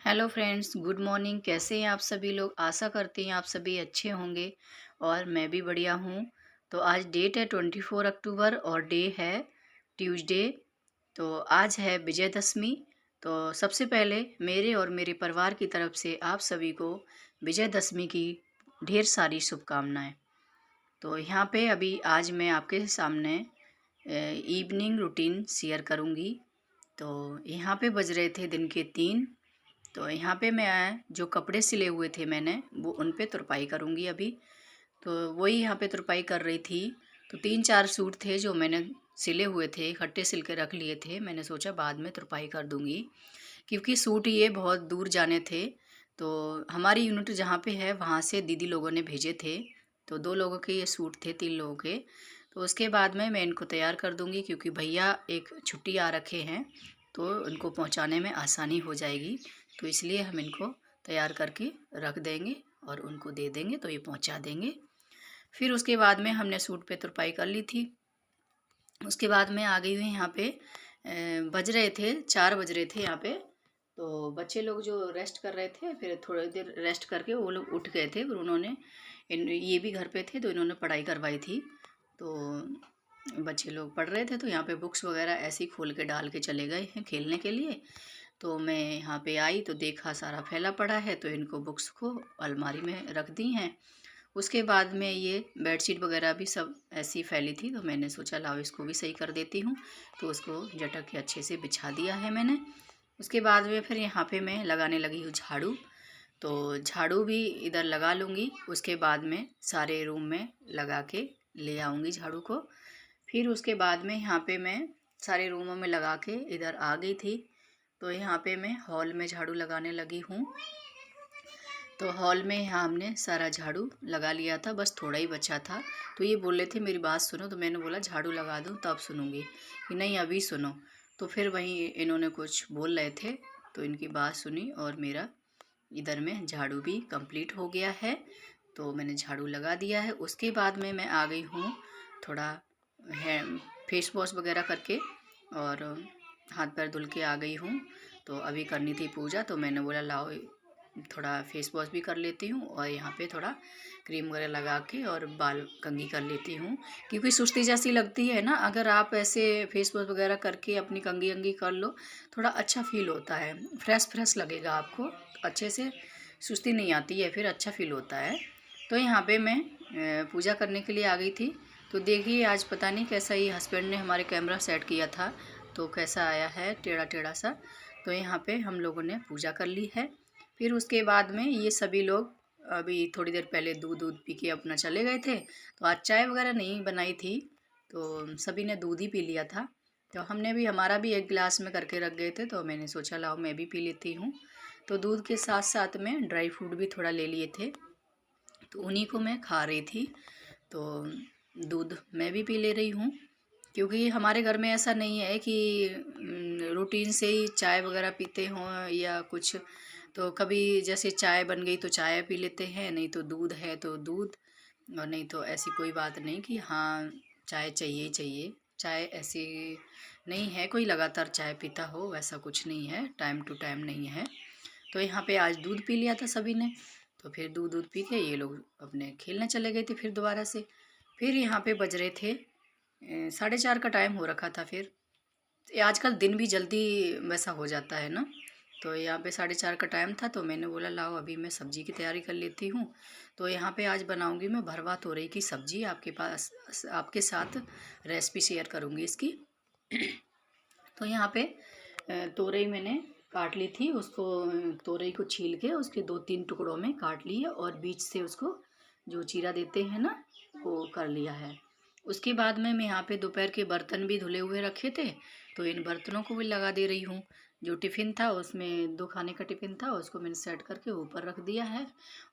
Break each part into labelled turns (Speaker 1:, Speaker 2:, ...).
Speaker 1: Hello friends, good morning. कैसे हैं आप सभी लोग? आशा करते हैं आप सभी अच्छे होंगे और मैं भी बढ़िया हूँ। तो आज डेट है 24 अक्टूबर और डे है ट्यूसडे। तो आज है विजयदशमी। तो सबसे पहले मेरे और मेरे परिवार की तरफ से आप सभी को विजयदशमी की ढेर सारी शुभकामनाएं। तो यहाँ पे अभी आज मैं आपके सामने इवनिंग रूटीन शेयर करूँगी। तो यहाँ पे बज रहे थे दिन के 3। तो यहाँ पे मैं जो कपड़े सिले हुए थे मैंने वो उन पे तुरपाई करूँगी अभी। तो वही यहाँ पे तुरपाई कर रही थी। तो 3-4 सूट थे जो मैंने सिले हुए थे, इकट्ठे सिल के रख लिए थे। मैंने सोचा बाद में तुरपाई कर दूँगी, क्योंकि सूट ये बहुत दूर जाने थे। तो हमारी यूनिट जहाँ पे है वहाँ से दीदी लोगों ने भेजे थे। तो 2 लोगों के ये सूट थे, 3 लोगों के। तो उसके बाद में मैं इनको तैयार कर दूँगी, क्योंकि भैया एक छुट्टी आ रखे हैं तो उनको पहुँचाने में आसानी हो जाएगी। तो इसलिए हम इनको तैयार करके रख देंगे और उनको दे देंगे तो ये पहुँचा देंगे। फिर उसके बाद में हमने सूट पे तुरपाई कर ली थी। उसके बाद में आ गई हुई यहाँ पे बज रहे थे 4 बज रहे थे यहाँ पे। तो बच्चे लोग जो रेस्ट कर रहे थे, फिर थोड़ी देर रेस्ट करके वो लोग उठ गए थे। फिर उन्होंने ये भी घर पे थे तो इन्होंने पढ़ाई करवाई थी। तो बच्चे लोग पढ़ रहे थे तो यहाँ पे बुक्स वगैरह ऐसे ही खोल के डाल के चले गए हैं खेलने के लिए। तो मैं यहाँ पे आई तो देखा सारा फैला पड़ा है, तो इनको बुक्स को अलमारी में रख दी हैं। उसके बाद में ये बेडशीट वगैरह भी सब ऐसी फैली थी, तो मैंने सोचा लाओ इसको भी सही कर देती हूँ। तो उसको झटक के अच्छे से बिछा दिया है मैंने। उसके बाद में फिर यहाँ पे मैं लगाने लगी हूँ झाड़ू। तो झाड़ू भी इधर लगा लूँगी, उसके बाद में सारे रूम में लगा के ले आऊँगी झाड़ू को। फिर उसके बाद में यहाँ पे मैं सारे रूमों में लगा के इधर आ गई थी। तो यहाँ पे मैं हॉल में झाड़ू लगाने लगी हूँ। तो हॉल में यहाँ हमने सारा झाड़ू लगा लिया था, बस थोड़ा ही बचा था। तो ये बोल रहे थे मेरी बात सुनो, तो मैंने बोला झाड़ू लगा दूँ तब सुनूंगी, कि नहीं अभी सुनो। तो फिर वहीं इन्होंने कुछ बोल रहे थे तो इनकी बात सुनी और मेरा इधर में झाड़ू भी कंप्लीट हो गया है। तो मैंने झाड़ू लगा दिया है। उसके बाद में मैं आ गई हूँ थोड़ा है फेस वॉश वगैरह करके और हाथ पैर धुल के आ गई हूँ। तो अभी करनी थी पूजा, तो मैंने बोला लाओ थोड़ा फेस वॉश भी कर लेती हूँ और यहाँ पे थोड़ा क्रीम वगैरह लगा के और बाल कंघी कर लेती हूँ, क्योंकि सुस्ती जैसी लगती है ना। अगर आप ऐसे फेस वॉश वगैरह करके अपनी कंघी अंघी कर लो, थोड़ा अच्छा फील होता है, फ्रेश फ्रेश लगेगा आपको, अच्छे से सुस्ती नहीं आती है, फिर अच्छा फील होता है। तो यहाँ पे मैं पूजा करने के लिए आ गई थी। तो देखिए आज पता नहीं कैसा ही हस्बैंड ने हमारे कैमरा सेट किया था, तो कैसा आया है टेढ़ा टेढ़ा सा। तो यहाँ पे हम लोगों ने पूजा कर ली है। फिर उसके बाद में ये सभी लोग अभी थोड़ी देर पहले दूध दूध पी के अपना चले गए थे। तो आज चाय वगैरह नहीं बनाई थी, तो सभी ने दूध ही पी लिया था। तो हमने भी हमारा भी एक गिलास में करके रख गए थे, तो मैंने सोचा लाओ मैं भी पी लेती हूँ। तो दूध के साथ साथ में ड्राई फ्रूट भी थोड़ा ले लिए थे, तो उन्हीं को मैं खा रही थी। तो दूध मैं भी पी ले रही हूँ, क्योंकि हमारे घर में ऐसा नहीं है कि रूटीन से ही चाय वगैरह पीते हों या कुछ। तो कभी जैसे चाय बन गई तो चाय पी लेते हैं, नहीं तो दूध है तो दूध, और नहीं तो ऐसी कोई बात नहीं कि हाँ चाय चाहिए ही चाहिए। चाय ऐसी नहीं है कोई लगातार चाय पीता हो, वैसा कुछ नहीं है, टाइम टू टाइम नहीं है। तो यहाँ पे आज दूध पी लिया था सभी ने। तो फिर दूध दूध पी के ये लोग अपने खेलने चले गए थे फिर दोबारा से। फिर यहाँ पे बज रहे थे 4:30 का टाइम हो रखा था। फिर आजकल दिन भी जल्दी वैसा हो जाता है ना। तो यहाँ पे 4:30 का टाइम था, तो मैंने बोला लाओ अभी मैं सब्ज़ी की तैयारी कर लेती हूँ। तो यहाँ पे आज बनाऊँगी मैं भरवा तोरई की सब्ज़ी, आपके साथ रेसिपी शेयर करूँगी इसकी। तो यहाँ पे तोरई मैंने काट ली थी, उसको तोरई को छील के उसके 2-3 टुकड़ों में काट लिए और बीच से उसको जो चीरा देते हैं ना वो कर लिया है। उसके बाद में मैं यहाँ पे दोपहर के बर्तन भी धुले हुए रखे थे, तो इन बर्तनों को भी लगा दे रही हूँ। जो टिफ़िन था उसमें 2 खाने का टिफ़िन था, उसको मैंने सेट करके ऊपर रख दिया है।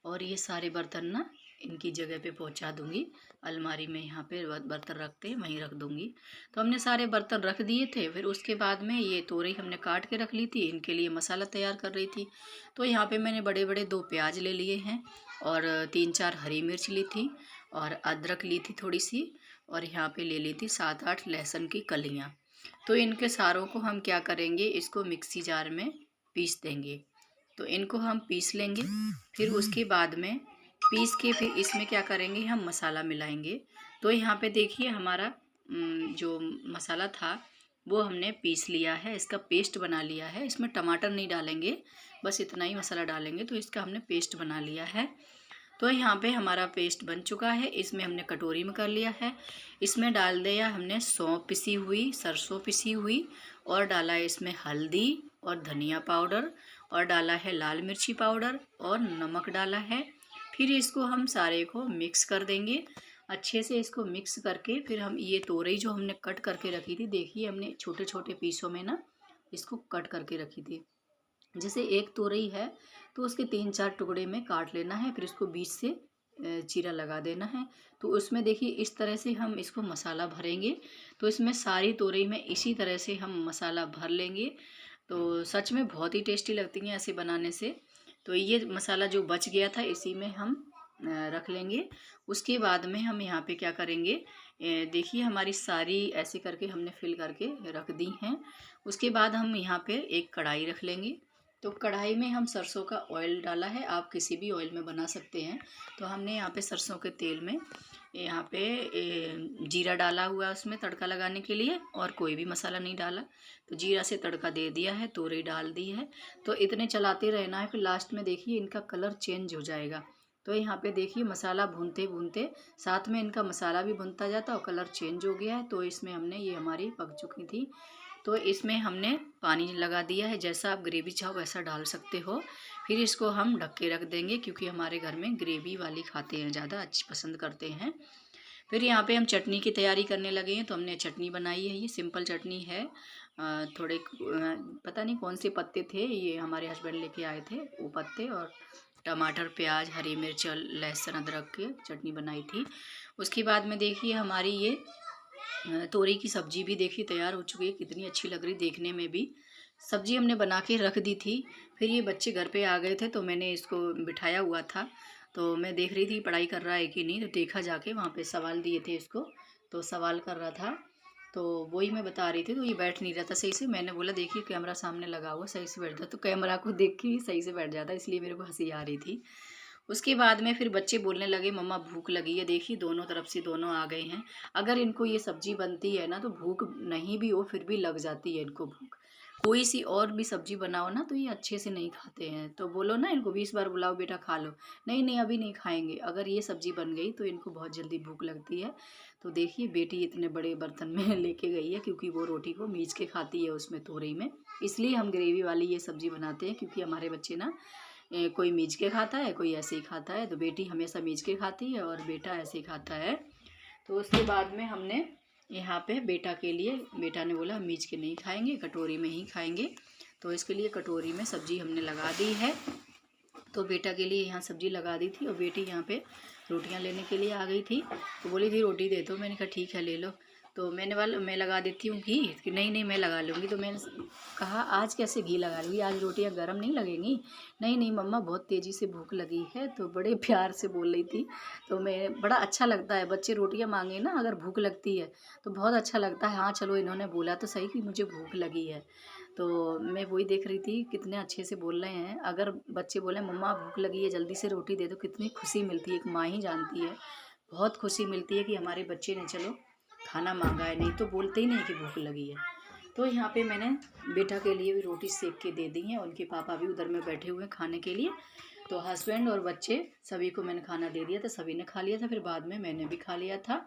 Speaker 1: और ये सारे बर्तन ना इनकी जगह पे पहुँचा दूँगी, अलमारी में यहाँ पे बर्तन रखते हैं वहीं रख दूँगी। तो हमने सारे बर्तन रख दिए थे। फिर उसके बाद में ये तोरई हमने काट के रख ली थी, इनके लिए मसाला तैयार कर रही थी। तो यहाँ पे मैंने बड़े बड़े 2 प्याज ले लिए हैं और 3-4 हरी मिर्च ली थी और अदरक ली थी थोड़ी सी, और यहाँ पे ले ली थी 7-8 लहसुन की कलियाँ। तो इनके सारों को हम क्या करेंगे, इसको मिक्सी जार में पीस देंगे। तो इनको हम पीस लेंगे। फिर उसके बाद में पीस के फिर इसमें क्या करेंगे, हम मसाला मिलाएंगे। तो यहाँ पे देखिए हमारा जो मसाला था वो हमने पीस लिया है, इसका पेस्ट बना लिया है। इसमें टमाटर नहीं डालेंगे, बस इतना ही मसाला डालेंगे। तो इसका हमने पेस्ट बना लिया है। तो यहाँ पे हमारा पेस्ट बन चुका है। इसमें हमने कटोरी में कर लिया है। इसमें डाल दिया हमने सौंफ पिसी हुई, सरसों पिसी हुई, और डाला है इसमें हल्दी और धनिया पाउडर, और डाला है लाल मिर्ची पाउडर, और नमक डाला है। फिर इसको हम सारे को मिक्स कर देंगे। अच्छे से इसको मिक्स करके फिर हम ये तोरई जो हमने कट करके रखी थी, देखिए हमने छोटे छोटे पीसों में ना इसको कट करके रखी थी। जैसे एक तोरई है तो उसके 3-4 टुकड़े में काट लेना है, फिर इसको बीच से चीरा लगा देना है। तो उसमें देखिए इस तरह से हम इसको मसाला भरेंगे। तो इसमें सारी तोरई में इसी तरह से हम मसाला भर लेंगे। तो सच में बहुत ही टेस्टी लगती हैं ऐसे बनाने से। तो ये मसाला जो बच गया था इसी में हम रख लेंगे। उसके बाद में हम यहाँ पे क्या करेंगे, देखिए हमारी सारी ऐसे करके हमने फिल करके रख दी हैं। उसके बाद हम यहाँ पे एक कढ़ाई रख लेंगे। तो कढ़ाई में हम सरसों का ऑयल डाला है, आप किसी भी ऑयल में बना सकते हैं। तो हमने यहाँ पे सरसों के तेल में यहाँ पे जीरा डाला हुआ है उसमें तड़का लगाने के लिए, और कोई भी मसाला नहीं डाला। तो जीरा से तड़का दे दिया है, तोरई डाल दी है। तो इतने चलाते रहना है, फिर लास्ट में देखिए इनका कलर चेंज हो जाएगा। तो यहाँ पे देखिए मसाला भूनते भूनते साथ में इनका मसाला भी भुनता जाता और कलर चेंज हो गया है। तो इसमें हमने ये हमारी पक चुकी थी। तो इसमें हमने पानी लगा दिया है, जैसा आप ग्रेवी चाहो वैसा डाल सकते हो। फिर इसको हम ढक के रख देंगे, क्योंकि हमारे घर में ग्रेवी वाली खाते हैं, ज़्यादा अच्छी पसंद करते हैं। फिर यहाँ पे हम चटनी की तैयारी करने लगे हैं। तो हमने चटनी बनाई है, ये सिंपल चटनी है। थोड़े पता नहीं कौन से पत्ते थे, ये हमारे हस्बैंड लेके आए थे वो पत्ते, और टमाटर, प्याज, हरी मिर्च, लहसुन, अदरक के चटनी बनाई थी। उसके बाद में देखिए हमारी ये तोरई की सब्जी भी देखिए तैयार हो चुकी है, कितनी अच्छी लग रही देखने में भी। सब्जी हमने बना के रख दी थी। फिर ये बच्चे घर पे आ गए थे तो मैंने इसको बिठाया हुआ था। तो मैं देख रही थी पढ़ाई कर रहा है कि नहीं, तो देखा जाके वहाँ पे सवाल दिए थे इसको, तो सवाल कर रहा था। तो वही मैं बता रही थी। तो ये बैठ नहीं रहा था सही से। मैंने बोला देखिए कैमरा सामने लगा हुआ, सही से बैठता, तो कैमरा को देख के ही सही से बैठ जाता, इसलिए मेरे को हंसी आ रही थी। उसके बाद में फिर बच्चे बोलने लगे मम्मा भूख लगी है। देखिए दोनों तरफ से दोनों आ गए हैं। अगर इनको ये सब्जी बनती है ना तो भूख नहीं भी हो फिर भी लग जाती है इनको भूख। कोई सी और भी सब्जी बनाओ ना तो ये अच्छे से नहीं खाते हैं। तो बोलो ना इनको 20 बार बुलाओ बेटा खा लो, नहीं नहीं अभी नहीं खाएंगे। अगर ये सब्जी बन गई तो इनको बहुत जल्दी भूख लगती है। तो देखिए बेटी इतने बड़े बर्तन में लेके गई है, क्योंकि वो रोटी को मीच के खाती है उसमें तोरई में। इसलिए हम ग्रेवी वाली ये सब्जी बनाते हैं, क्योंकि हमारे बच्चे ना कोई मीच के खाता है, कोई ऐसे ही खाता है। तो बेटी हमेशा मीच के खाती है और बेटा ऐसे ही खाता है। तो उसके बाद में हमने यहाँ पे बेटा के लिए, बेटा ने बोला हम मीच के नहीं खाएंगे, कटोरी में ही खाएंगे। तो इसके लिए कटोरी में सब्जी हमने लगा दी है। तो बेटा के लिए यहाँ सब्जी लगा दी थी, और बेटी यहाँ पे रोटियाँ लेने के लिए आ गई थी। तो बोली थी रोटी दे दो, मैंने कहा ठीक है ले लो। तो मैं लगा देती हूँ घी, कि नहीं नहीं मैं लगा लूँगी। तो मैंने कहा आज कैसे घी लगा लूँगी, आज रोटियाँ गर्म नहीं लगेंगी। नहीं नहीं मम्मा बहुत तेज़ी से भूख लगी है, तो बड़े प्यार से बोल रही थी। तो मैं बड़ा अच्छा लगता है बच्चे रोटियाँ मांगे ना अगर भूख लगती है तो बहुत अच्छा लगता है। हाँ चलो इन्होंने बोला तो सही कि मुझे भूख लगी है। तो मैं वही देख रही थी कितने अच्छे से बोल रहे हैं। अगर बच्चे बोले मम्मा भूख लगी है जल्दी से रोटी दे दो, कितनी खुशी मिलती है, एक माँ ही जानती है। बहुत खुशी मिलती है कि हमारे बच्चे ने चलो खाना मांगा है, नहीं तो बोलते ही नहीं कि भूख लगी है। तो यहाँ पे मैंने बेटा के लिए भी रोटी सेक के दे दी है, उनके पापा भी उधर में बैठे हुए हैं खाने के लिए। तो हस्बैंड और बच्चे सभी को मैंने खाना दे दिया था, सभी ने खा लिया था। फिर बाद में मैंने भी खा लिया था।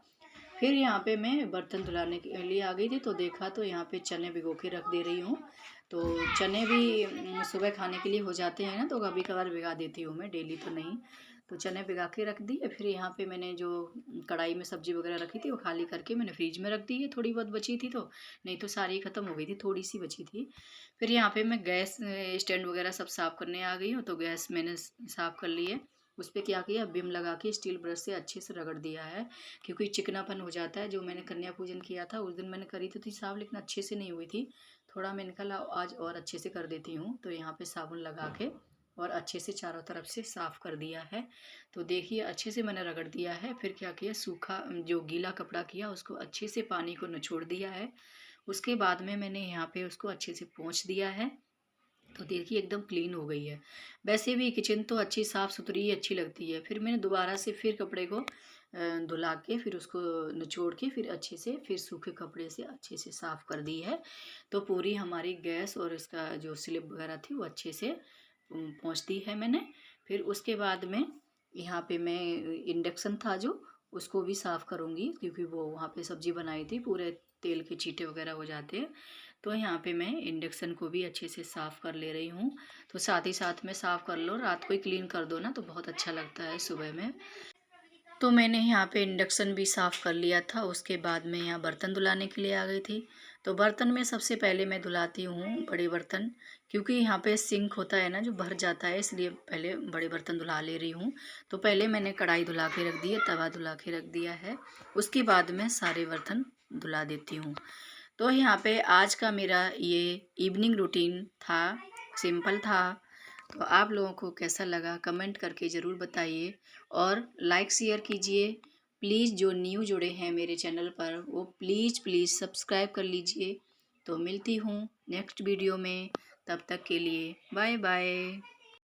Speaker 1: फिर यहाँ पे मैं बर्तन धुलाने के लिए आ गई थी। तो देखा तो यहाँ पे चने भिगो के रख दे रही हूँ। तो चने भी सुबह खाने के लिए हो जाते हैं ना, तो कभी कभार भिगा देती हूँ मैं, डेली तो नहीं। तो चने भिगा के रख दिए। फिर यहाँ पे मैंने जो कढ़ाई में सब्जी वगैरह रखी थी वो खाली करके मैंने फ्रिज में रख दी है, थोड़ी बहुत बची थी तो, नहीं तो सारी ख़त्म हो गई थी, थोड़ी सी बची थी। फिर यहाँ पे मैं गैस स्टैंड वगैरह सब साफ़ करने आ गई हूँ। तो गैस मैंने साफ़ कर ली है। उस पर क्या किया, विम लगा के स्टील ब्रश से अच्छे से रगड़ दिया है, क्योंकि चिकनापन हो जाता है। जो मैंने कन्या पूजन किया था उस दिन मैंने करी तो थी साफ़, लेकिन अच्छे से नहीं हुई थी। थोड़ा मैंने कहा आज और अच्छे से कर देती हूँ। तो यहाँ पे साबुन लगा के और अच्छे से चारों तरफ से साफ़ कर दिया है। तो देखिए अच्छे से मैंने रगड़ दिया है। फिर क्या किया, सूखा जो गीला कपड़ा किया उसको अच्छे से पानी को निचोड़ दिया है। उसके बाद में मैंने यहाँ पे उसको अच्छे से पोंछ दिया है। तो देखिए एकदम क्लीन हो गई है। वैसे भी किचन तो अच्छी साफ़ सुथरी अच्छी लगती है। फिर मैंने दोबारा से फिर कपड़े को धुला के फिर उसको निचोड़ के फिर अच्छे से फिर सूखे कपड़े से अच्छे से साफ़ कर दी है। तो पूरी हमारी गैस और इसका जो स्लिप वगैरह थी वो अच्छे से पोंछ दी है मैंने। फिर उसके बाद में यहाँ पे मैं इंडक्शन था जो उसको भी साफ़ करूँगी, क्योंकि वो वहाँ पे सब्ज़ी बनाई थी पूरे तेल के छींटे वगैरह हो जाते हैं। तो यहाँ पे मैं इंडक्शन को भी अच्छे से साफ़ कर ले रही हूँ। तो साथ ही साथ में साफ़ कर लो, रात को ही क्लीन कर दो ना तो बहुत अच्छा लगता है सुबह में। तो मैंने यहाँ पे इंडक्शन भी साफ़ कर लिया था। उसके बाद मैं यहाँ बर्तन धुलाने के लिए आ गई थी। तो बर्तन में सबसे पहले मैं धुलाती हूँ बड़े बर्तन, क्योंकि यहाँ पे सिंक होता है ना जो भर जाता है, इसलिए पहले बड़े बर्तन धुला ले रही हूँ। तो पहले मैंने कढ़ाई धुला के रख दी है, तवा धुला के रख दिया है। उसके बाद मैं सारे बर्तन धुला देती हूँ। तो यहाँ पे आज का मेरा ये इवनिंग रूटीन था, सिंपल था। तो आप लोगों को कैसा लगा कमेंट करके ज़रूर बताइए और लाइक शेयर कीजिए। प्लीज़ जो न्यू जुड़े हैं मेरे चैनल पर वो प्लीज़ प्लीज़ सब्सक्राइब कर लीजिए। तो मिलती हूँ नेक्स्ट वीडियो में, तब तक के लिए बाय बाय।